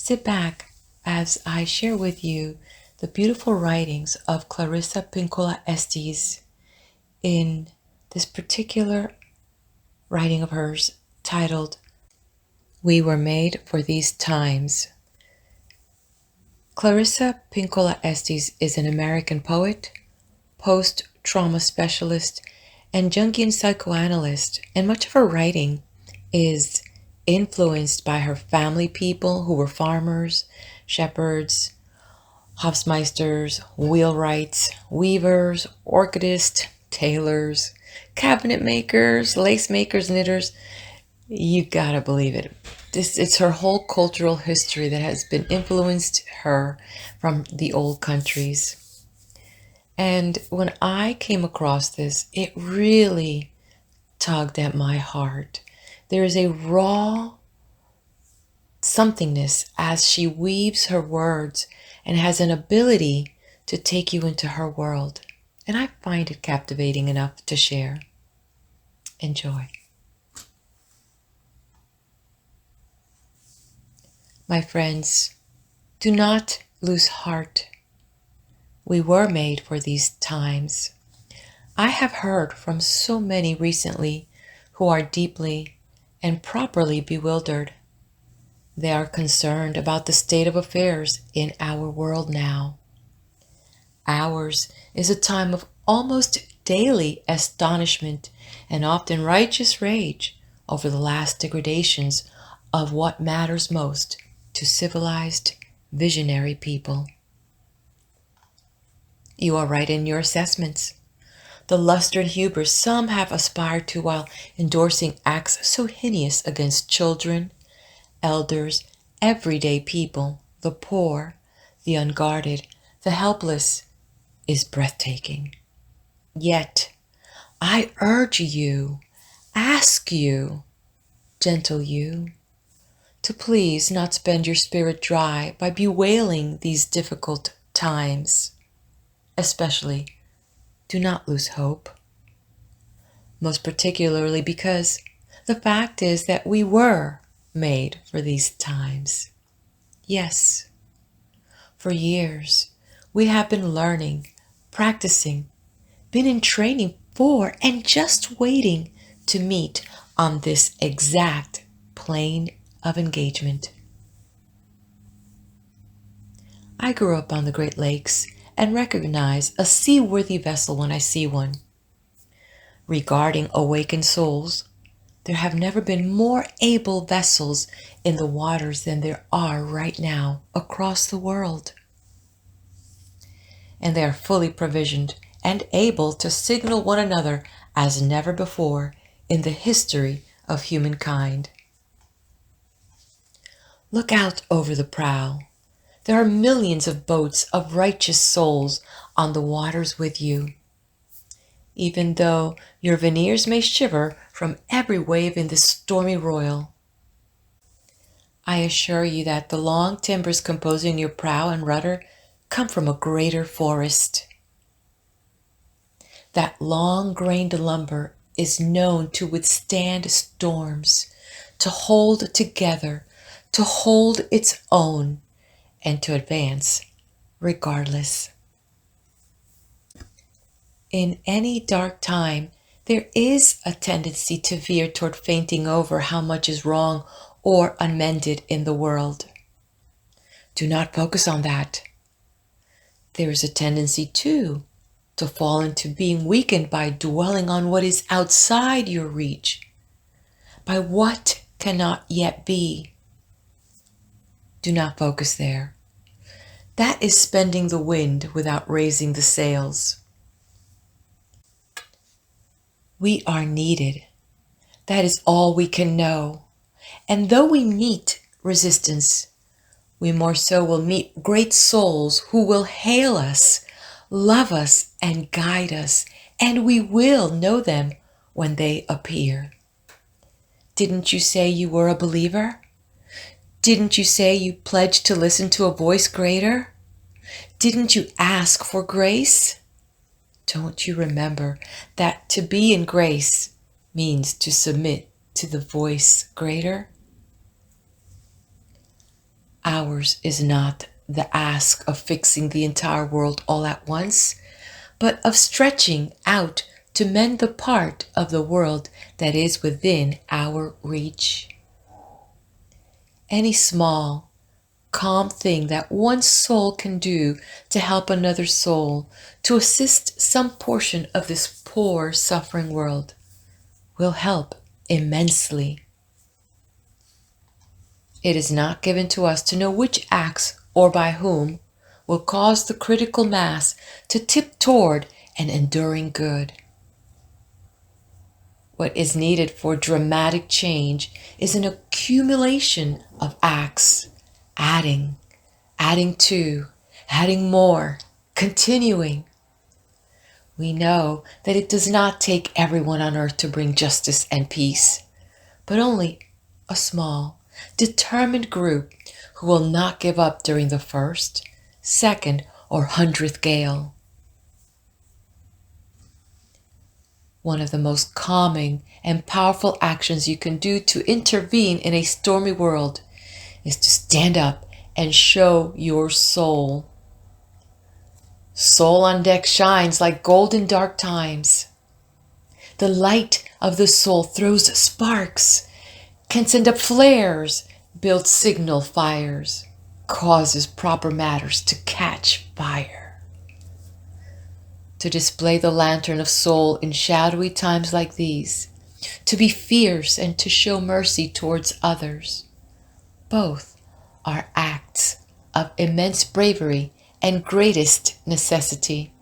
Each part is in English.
Sit back as I share with you the beautiful writings of Clarissa Pinkola Estes in this particular writing of hers titled, "We Were Made for These Times." Clarissa Pinkola Estes is an American poet, post-trauma specialist, and Jungian psychoanalyst, and much of her writing is influenced by her family people who were farmers, shepherds, hofmeisters, wheelwrights, weavers, orchidists, tailors, cabinet makers, lace makers, knitters. You gotta believe it. It's her whole cultural history that has been influenced her from the old countries. And when I came across this, it really tugged at my heart. There is a raw somethingness as she weaves her words and has an ability to take you into her world. And I find it captivating enough to share. Enjoy. My friends, do not lose heart. We were made for these times. I have heard from so many recently who are deeply and properly bewildered. They are concerned about the state of affairs in our world now. Ours is a time of almost daily astonishment and often righteous rage over the last degradations of what matters most to civilized, visionary people. You are right in your assessments. The luster and hubris some have aspired to while endorsing acts so heinous against children, elders, everyday people, the poor, the unguarded, the helpless, is breathtaking. Yet, I urge you, ask you, gentle you, to please not spend your spirit dry by bewailing these difficult times. Especially, do not lose hope. Most particularly because the fact is that we were made for these times. Yes, for years we have been learning, practicing, been in training for, and just waiting to meet on this exact plane of engagement. I grew up on the Great Lakes and recognize a seaworthy vessel when I see one. Regarding awakened souls, there have never been more able vessels in the waters than there are right now across the world. And they are fully provisioned and able to signal one another as never before in the history of humankind. Look out over the prow. There are millions of boats of righteous souls on the waters with you. Even though your veneers may shiver from every wave in this stormy royal, I assure you that the long timbers composing your prow and rudder come from a greater forest. That long-grained lumber is known to withstand storms, to hold together, to hold its own, and to advance regardless. In any dark time, there is a tendency to veer toward fainting over how much is wrong or unmended in the world. Do not focus on that. There is a tendency, too, to fall into being weakened by dwelling on what is outside your reach, by what cannot yet be. Do not focus there. That is spending the wind without raising the sails. We are needed. That is all we can know. And though we meet resistance, we more so will meet great souls who will hail us, love us, and guide us, and we will know them when they appear. Didn't you say you were a believer? Didn't you say you pledged to listen to a voice greater? Didn't you ask for grace? Don't you remember that to be in grace means to submit to the voice greater? ours is not the ask of fixing the entire world all at once, but of stretching out to mend the part of the world that is within our reach. Any small, calm thing that one soul can do to help another soul, to assist some portion of this poor, suffering world, will help immensely. It is not given to us to know which acts, or by whom, will cause the critical mass to tip toward an enduring good. What is needed for dramatic change is an accumulation of acts, adding to, adding more, continuing. We know that it does not take everyone on earth to bring justice and peace, but only a small, determined group who will not give up during the first, second, or 100th gale. One of the most calming and powerful actions you can do to intervene in a stormy world is to stand up and show your soul. Soul on deck shines like gold in dark times. The light of the soul throws sparks, can send up flares, build signal fires, causes proper matters to catch fire. To display the lantern of soul in shadowy times like these, to be fierce and to show mercy towards others, both are acts of immense bravery and greatest necessity.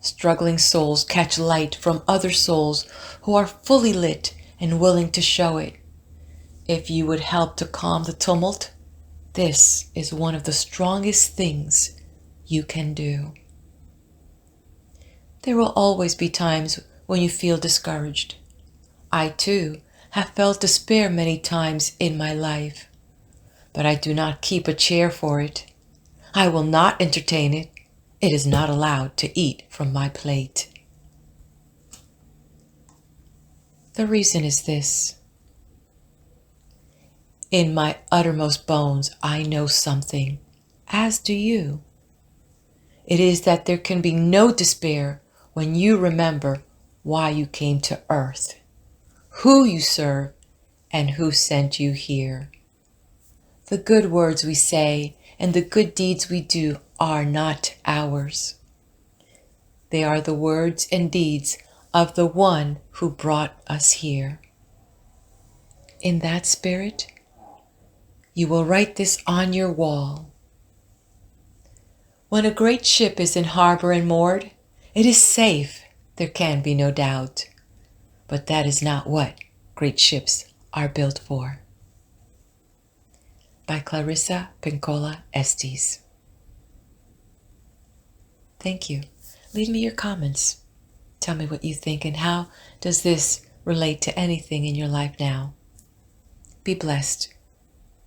Struggling souls catch light from other souls who are fully lit and willing to show it. If you would help to calm the tumult, this is one of the strongest things you can do. There will always be times when you feel discouraged. I too have felt despair many times in my life, but I do not keep a chair for it. I will not entertain it. It is not allowed to eat from my plate. The reason is this. In my uttermost bones, I know something, as do you. It is that there can be no despair when you remember why you came to earth, who you serve, and who sent you here. The good words we say and the good deeds we do are not ours. They are the words and deeds of the one who brought us here. In that spirit, you will write this on your wall. When a great ship is in harbor and moored, it is safe, there can be no doubt. But that is not what great ships are built for. By Clarissa Pinkola Estes. Thank you. Leave me your comments. Tell me what you think and how does this relate to anything in your life now. Be blessed.